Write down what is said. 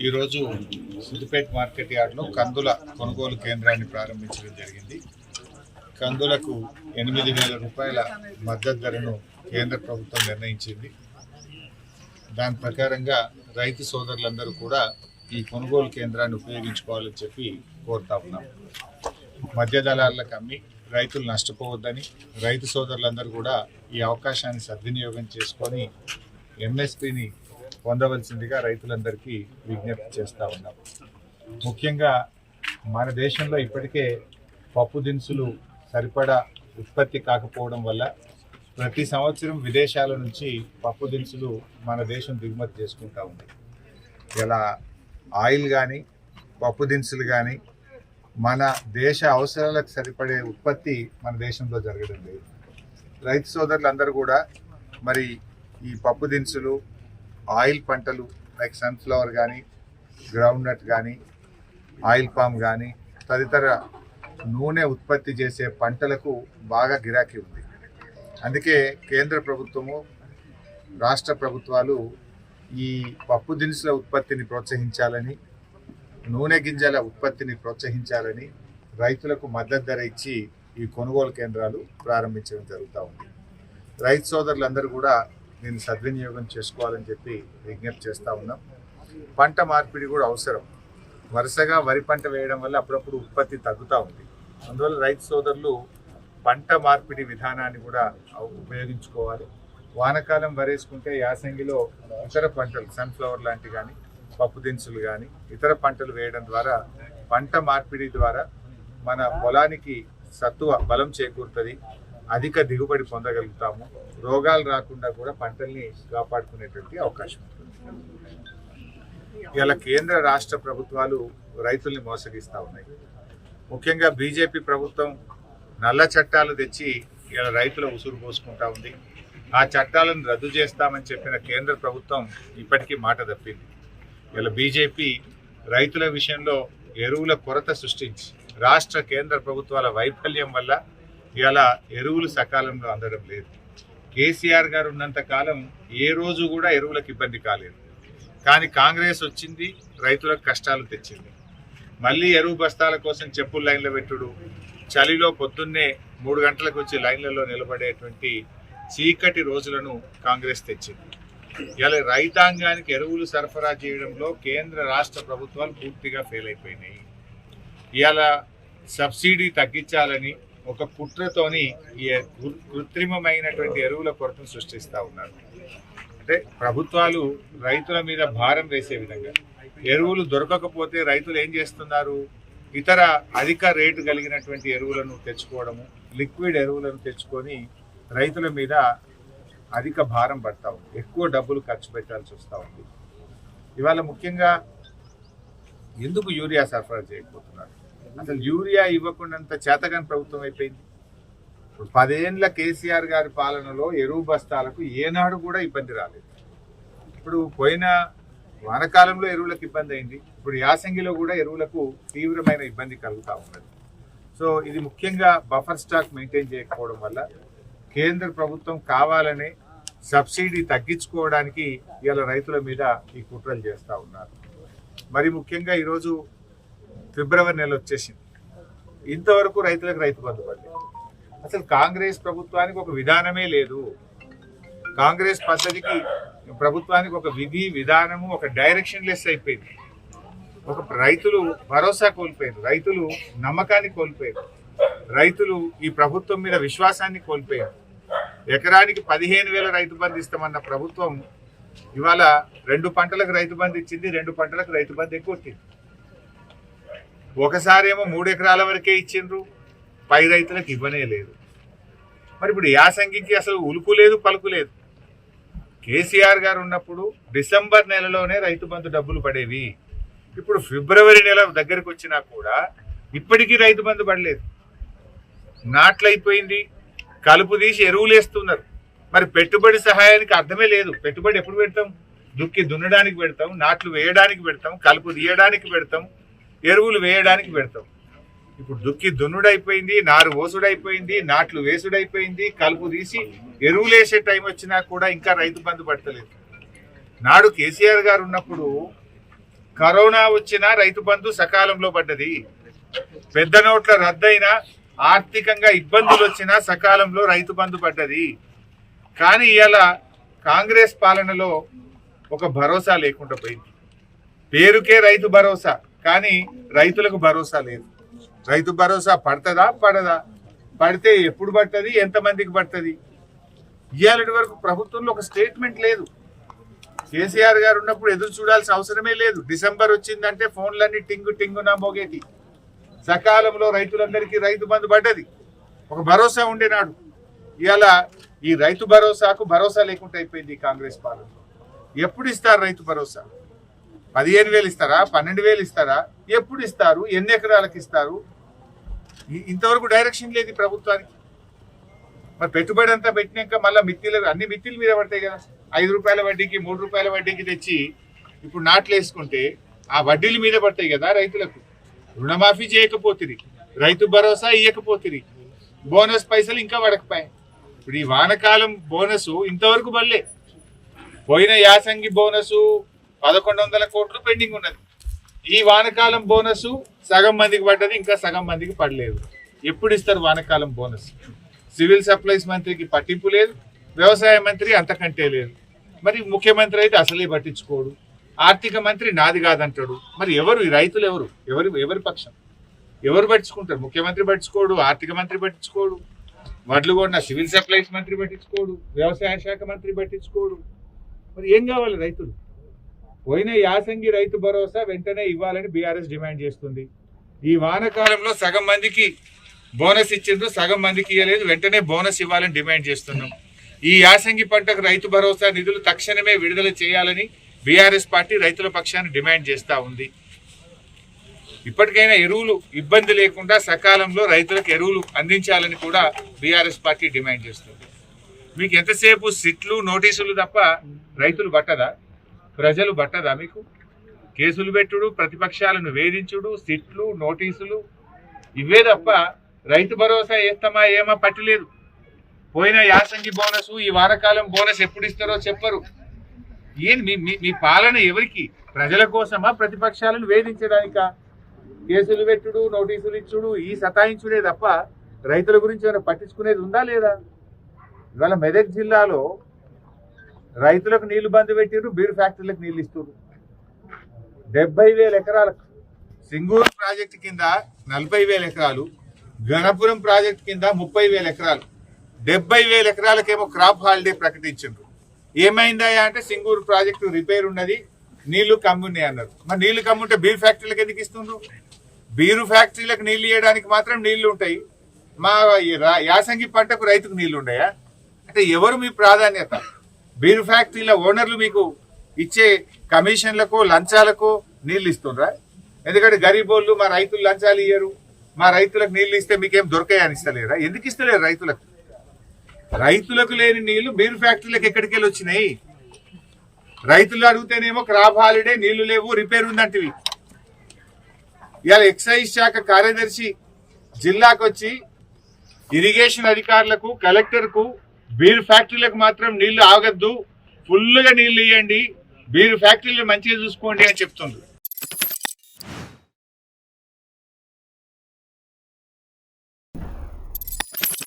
ఈరోజు సిద్దిపేట మార్కెట్ యార్డ్లో కందుల కొనుగోలు కేంద్రాన్ని ప్రారంభించడం జరిగింది. కందులకు 8,000 రూపాయల మద్దతు ధరను కేంద్ర ప్రభుత్వం నిర్ణయించింది. దాని ప్రకారంగా రైతు సోదరులందరూ కూడా ఈ కొనుగోలు కేంద్రాన్ని ఉపయోగించుకోవాలని చెప్పి కోరుతా ఉన్నాం. మధ్య దళాలకు అమ్మి రైతులు నష్టపోవద్దని రైతు సోదరులందరూ కూడా ఈ అవకాశాన్ని సద్వినియోగం చేసుకొని ఎంఎస్పీని పొందవలసిందిగా రైతులందరికీ విజ్ఞప్తి చేస్తూ ఉన్నాం. ముఖ్యంగా మన దేశంలో ఇప్పటికే పప్పు దినుసులు సరిపడా ఉత్పత్తి కాకపోవడం వల్ల ప్రతి సంవత్సరం విదేశాల నుంచి పప్పు దినుసులు మన దేశం దిగుమతి చేసుకుంటూ ఉంది. ఇలా ఆయిల్ కానీ పప్పు దినుసులు కానీ మన దేశ అవసరాలకు సరిపడే ఉత్పత్తి మన దేశంలో జరగడం లేదు. రైతు సోదరులందరూ కూడా మరి ఈ పప్పు దినుసులు ఆయిల్ పంటలు లైక్ సన్ఫ్లవర్ కానీ గ్రౌండ్ నట్ కానీ ఆయిల్ పామ్ కానీ తదితర నూనె ఉత్పత్తి చేసే పంటలకు బాగా గిరాకీ ఉంది. అందుకే కేంద్ర ప్రభుత్వము రాష్ట్ర ప్రభుత్వాలు ఈ పప్పు దినుసుల ఉత్పత్తిని ప్రోత్సహించాలని నూనె గింజల ఉత్పత్తిని ప్రోత్సహించాలని రైతులకు మద్దతు ధర ఇచ్చి ఈ కొనుగోలు కేంద్రాలు ప్రారంభించడం జరుగుతూ ఉంది. రైతు సోదరులందరూ కూడా దీన్ని సద్వినియోగం చేసుకోవాలని చెప్పి విజ్ఞప్తి చేస్తూ ఉన్నాం. పంట మార్పిడి కూడా అవసరం. వరుసగా వరి పంట వేయడం వల్ల అప్పుడప్పుడు ఉత్పత్తి తగ్గుతూ ఉంది. అందువల్ల రైతు సోదరులు పంట మార్పిడి విధానాన్ని కూడా ఉపయోగించుకోవాలి. వానకాలం వరేసుకుంటే యాసంగిలో ఇతర పంటలు సన్ఫ్లవర్ లాంటివి కానీ పప్పు దినుసులు కానీ ఇతర పంటలు వేయడం ద్వారా పంట మార్పిడి ద్వారా మన పొలానికి సత్తువ బలం చేకూరుతుంది, అధిక దిగుబడి పొందగలుగుతాము, రోగాలు రాకుండా కూడా పంటల్ని కాపాడుకునేటువంటి అవకాశం ఉంటుంది. ఇలా కేంద్ర రాష్ట్ర ప్రభుత్వాలు రైతుల్ని మోసగిస్తూ ఉన్నాయి. ముఖ్యంగా బీజేపీ ప్రభుత్వం నల్ల చట్టాలు తెచ్చి ఇలా రైతుల ఉసురు పోసుకుంటా ఉంది. ఆ చట్టాలను రద్దు చేస్తామని చెప్పిన కేంద్ర ప్రభుత్వం ఇప్పటికీ మాట తప్పింది. ఇలా బీజేపీ రైతుల విషయంలో ఎరువుల కొరత సృష్టించి రాష్ట్ర కేంద్ర ప్రభుత్వాల వైఫల్యం వల్ల ఇలా ఎరువులు సకాలంలో అందడం లేదు. కేసీఆర్ గారు ఉన్నంత కాలం ఏ రోజు కూడా ఎరువులకు ఇబ్బంది కాలేదు. కానీ కాంగ్రెస్ వచ్చింది, రైతులకు కష్టాలు తెచ్చింది. మళ్ళీ ఎరువు బస్తాల కోసం చెప్పులు లైన్లో పెట్టుడు, చలిలో పొద్దున్నే 3 గంటలకు వచ్చి లైన్లలో నిలబడేటువంటి చీకటి రోజులను కాంగ్రెస్ తెచ్చింది. ఇలా రైతాంగానికి ఎరువులు సరఫరా చేయడంలో కేంద్ర రాష్ట్ర ప్రభుత్వాలు పూర్తిగా ఫెయిల్ అయిపోయినాయి. ఇవాళ సబ్సిడీ తగ్గించాలని ఒక కుట్రతోని ఈ కృత్రిమమైనటువంటి ఎరువుల కొరతను సృష్టిస్తూ ఉన్నారు. అంటే ప్రభుత్వాలు రైతుల మీద భారం వేసే విధంగా ఎరువులు దొరకకపోతే రైతులు ఏం చేస్తున్నారు, ఇతర అధిక రేటు కలిగినటువంటి ఎరువులను తెచ్చుకోవడము, లిక్విడ్ ఎరువులను తెచ్చుకొని రైతుల మీద అధిక భారం పడతా ఉంది, ఎక్కువ డబ్బులు ఖర్చు పెట్టాల్సి వస్తూ ఉంది. ఇవాళ ముఖ్యంగా ఎందుకు యూరియా సరఫరా చేయకపోతున్నారు? అసలు యూరియా ఇవ్వకుండా చేతగాని ప్రభుత్వం అయిపోయింది. ఇప్పుడు 10 ఏళ్ల కేసీఆర్ గారి పాలనలో ఎరువు బస్తాలకు ఏనాడు కూడా ఇబ్బంది రాలేదు. ఇప్పుడు పోయిన వానకాలంలో ఎరువులకు ఇబ్బంది అయింది, ఇప్పుడు యాసంగిలో కూడా ఎరువులకు తీవ్రమైన ఇబ్బంది కలుగుతూ ఉన్నది. సో ఇది ముఖ్యంగా బఫర్ స్టాక్ మెయింటైన్ చేయకపోవడం వల్ల కేంద్ర ప్రభుత్వం కావాలనే సబ్సిడీ తగ్గించుకోవడానికి ఇవాళ రైతుల మీద ఈ కుట్రలు చేస్తూ ఉన్నారు. మరి ముఖ్యంగా ఈరోజు ఫిబ్రవరి నెల వచ్చేసింది, ఇంతవరకు రైతులకు రైతు బంధు పడలేదు. అసలు కాంగ్రెస్ ప్రభుత్వానికి ఒక విధానమే లేదు. కాంగ్రెస్ పద్ధతికి ప్రభుత్వానికి ఒక విధి విధానము ఒక డైరెక్షన్ లెస్ అయిపోయింది. ఒక రైతులు భరోసా కోల్పోయారు, రైతులు నమ్మకాన్ని కోల్పోయారు, రైతులు ఈ ప్రభుత్వం మీద విశ్వాసాన్ని కోల్పోయారు. ఎకరానికి 15,000 రైతు బంధు ఇస్తామన్న ప్రభుత్వం ఇవాళ 2 పంటలకు రైతు బంధు ఇచ్చింది, 2 పంటలకు రైతు బంధు ఎక్కువ వచ్చింది. ఒకసారేమో 3 ఎకరాల వరకే ఇచ్చిండ్రు, పై రైతులకు ఇవ్వనే లేదు. మరి ఇప్పుడు యాసంగికి అసలు ఉలుకు లేదు పలుకు లేదు. కేసీఆర్ గారు ఉన్నప్పుడు డిసెంబర్ నెలలోనే రైతు బంధు డబ్బులు పడేవి. ఇప్పుడు ఫిబ్రవరి నెల దగ్గరకు వచ్చినా కూడా ఇప్పటికీ రైతు బంధు పడలేదు. నాట్లయిపోయింది, కలుపు తీసి ఎరువులు వేస్తున్నారు. మరి పెట్టుబడి సహాయానికి అర్థమే లేదు. పెట్టుబడి ఎప్పుడు పెడతాం? దుక్కి దున్నడానికి పెడతాం, నాట్లు వేయడానికి పెడతాం, కలుపు తీయడానికి పెడతాం, ఎరువులు వేయడానికి పెడతాం. ఇప్పుడు దుక్కి దున్నుడైపోయింది, నారు ఓసుడైపోయింది, నాట్లు వేసుడైపోయింది, కలుపు తీసి ఎరువులు వేసే టైం వచ్చినా కూడా ఇంకా రైతు బంధు పడతలేదు. నాడు కేసీఆర్ గారు ఉన్నప్పుడు కరోనా వచ్చినా రైతు బంధు సకాలంలో పడ్డది. పెద్ద నోట్ల రద్దయినా ఆర్థికంగా ఇబ్బందులు వచ్చినా సకాలంలో రైతు బంధు పడ్డది. కానీ ఇలా కాంగ్రెస్ పాలనలో ఒక భరోసా లేకుండా పోయింది. పేరుకే రైతు భరోసా, కానీ రైతులకు భరోసా లేదు. రైతు భరోసా పడుతుందా పడదా, పడితే ఎప్పుడు పడుతుంది, ఎంతమందికి పడుతుంది, ఇవాళటి వరకు ప్రభుత్వంలో ఒక స్టేట్మెంట్ లేదు. కేసీఆర్ గారు ఉన్నప్పుడు ఎదురు చూడాల్సిన అవసరమే లేదు. డిసెంబర్ వచ్చిందంటే ఫోన్లన్నీ టింగు టింగునా మోగేటి. సకాలంలో రైతులందరికీ రైతు బంధు పడ్డది, ఒక భరోసా ఉండేనాడు. ఇవాళ ఈ రైతు భరోసాకు భరోసా లేకుండా అయిపోయింది ఈ కాంగ్రెస్ పాలన. ఎప్పుడు ఇస్తారు రైతు భరోసా? 15,000 ఇస్తారా, 12,000 ఇస్తారా, ఎప్పుడు ఇస్తారు, ఎన్ని ఎకరాలకు ఇస్తారు? ఇంతవరకు డైరెక్షన్ లేదు ఈ ప్రభుత్వానికి. మరి పెట్టుబడి అంతా పెట్టినాక మళ్ళీ అన్ని మిత్తిల మీద పడతాయి కదా. 5 రూపాయల వడ్డీకి 3 రూపాయల వడ్డీకి తెచ్చి ఇప్పుడు నాట్లు వేసుకుంటే ఆ వడ్డీల మీద పడతాయి కదా రైతులకు. రుణమాఫీ చేయకపోతుంది, రైతు భరోసా ఇవ్వకపోతుంది, బోనస్ పైసలు ఇంకా పడకపోయాయి. ఇప్పుడు ఈ వానకాలం బోనస్ ఇంతవరకు పడలే. పోయిన యాసంగి బోనసు 1,100 కోట్లు పెండింగ్ ఉన్నది. ఈ వానకాలం బోనస్ సగం మందికి పడ్డది, ఇంకా సగం మందికి పడలేదు. ఎప్పుడు ఇస్తారు వానకాలం బోనస్? సివిల్ సప్లైస్ మంత్రికి పట్టింపు లేదు, వ్యవసాయ మంత్రి అంతకంటే లేదు. మరి ముఖ్యమంత్రి అయితే అసలే పట్టించుకోడు, ఆర్థిక మంత్రి నాది కాదంటాడు. మరి ఎవరు ఈ రైతులు? ఎవరి పక్షం? ఎవరు పట్టించుకుంటారు? ముఖ్యమంత్రి పట్టించుకోడు, ఆర్థిక మంత్రి పట్టించుకోడు, వడ్లు కొన్న సివిల్ సప్లైస్ మంత్రి పట్టించుకోడు, వ్యవసాయ శాఖ మంత్రి పట్టించుకోడు. మరి ఏం కావాలి రైతులు? పోయిన యాసంగి రైతు భరోసా వెంటనే ఇవ్వాలని బీఆర్ఎస్ డిమాండ్ చేస్తుంది. ఈ వానకాలంలో సగం మందికి బోనస్ ఇచ్చిండ్రు, సగం మందికి ఇవ్వలేదు. వెంటనే బోనస్ ఇవ్వాలని డిమాండ్ చేస్తున్నాం. ఈ యాసంగి పంటకు రైతు భరోసా నిధులు తక్షణమే విడుదల చేయాలని బీఆర్ఎస్ పార్టీ రైతుల పక్షాన్ని డిమాండ్ చేస్తూ ఉంది. ఇప్పటికైనా ఎరువులు ఇబ్బంది లేకుండా సకాలంలో రైతులకు ఎరువులు అందించాలని కూడా బీఆర్ఎస్ పార్టీ డిమాండ్ చేస్తుంది. మీకు ఎంతసేపు సిట్లు నోటీసులు తప్ప రైతులు పట్టదా? ప్రజలు పట్టదా? మీకు కేసులు పెట్టుడు, ప్రతిపక్షాలను వేధించుడు, సిట్లు నోటీసులు ఇవే తప్ప రైతు భరోసా వేస్తామా ఏమా పట్టలేదు. పోయిన యాసంగి బోనస్, ఈ వానకాలం బోనస్ ఎప్పుడు ఇస్తారో చెప్పరు. మీ పాలన ఎవరికి? ప్రజల కోసమా, ప్రతిపక్షాలను వేధించడానికా? కేసులు పెట్టుడు, నోటీసులు ఇచ్చుడు, ఈ సతాయించుడే తప్ప రైతుల గురించి ఏమైనా పట్టించుకునేది ఉందా లేదా? ఇవాళ మెదక్ జిల్లాలో రైతులకు నీళ్లు బంద్ పెట్టిరు, బీరు ఫ్యాక్టరీలకు నీళ్లు ఇస్తున్నారు. 70,000 ఎకరాలకు, సింగూరు ప్రాజెక్టు కింద 40,000 ఎకరాలు, గణపురం ప్రాజెక్టు కింద 30,000 ఎకరాలు, 70,000 ఎకరాలకేమో క్రాప్ హాలిడే ప్రకటించారు. ఏమైందా అంటే సింగూరు ప్రాజెక్టు రిపేర్ ఉన్నది, నీళ్లు కమ్మున్నాయి అన్నారు. మరి నీళ్లు కమ్ముంటే బీరు ఫ్యాక్టరీలకు ఎందుకు ఇస్తుండ్రు? బీరు ఫ్యాక్టరీలకు నీళ్లు ఇవ్వడానికి మాత్రం నీళ్లు ఉంటాయి, మా యాసంగి పంటకు రైతుకు నీళ్లు ఉన్నాయా? అంటే ఎవరు మీ ప్రాధాన్యత? బీరు ఫ్యాక్టరీల ఓనర్లు మీకు ఇచ్చే కమిషన్లకు లంచాలకు నీళ్లు ఇస్తుండ్రా? ఎందుకంటే గరీబోళ్ళు మా రైతులు లంచాలు ఇయ్యరు, మా రైతులకు నీళ్లు ఇస్తే మీకేం దొరకాయని ఇస్తలేరా? ఎందుకు ఇస్తలేరు రైతులకు? రైతులకు లేని నీళ్లు బీరు ఫ్యాక్టరీలకు ఎక్కడికి వెళ్ళి వచ్చినాయి? రైతులు అడిగితేనేమో క్రాప్ హాలిడే, నీళ్లు లేవు, రిపేర్ ఉందంటివి. ఇవాళ ఎక్సైజ్ శాఖ కార్యదర్శి జిల్లాకు వచ్చి ఇరిగేషన్ అధికారులకు, కలెక్టర్కు బీరు ఫ్యాక్టరీలకు మాత్రం నీళ్లు ఆగద్దు, ఫుల్గా నీళ్లు ఇవ్వండి, బీరు ఫ్యాక్టరీలు మంచిగా చూసుకోండి అని చెప్తుంది.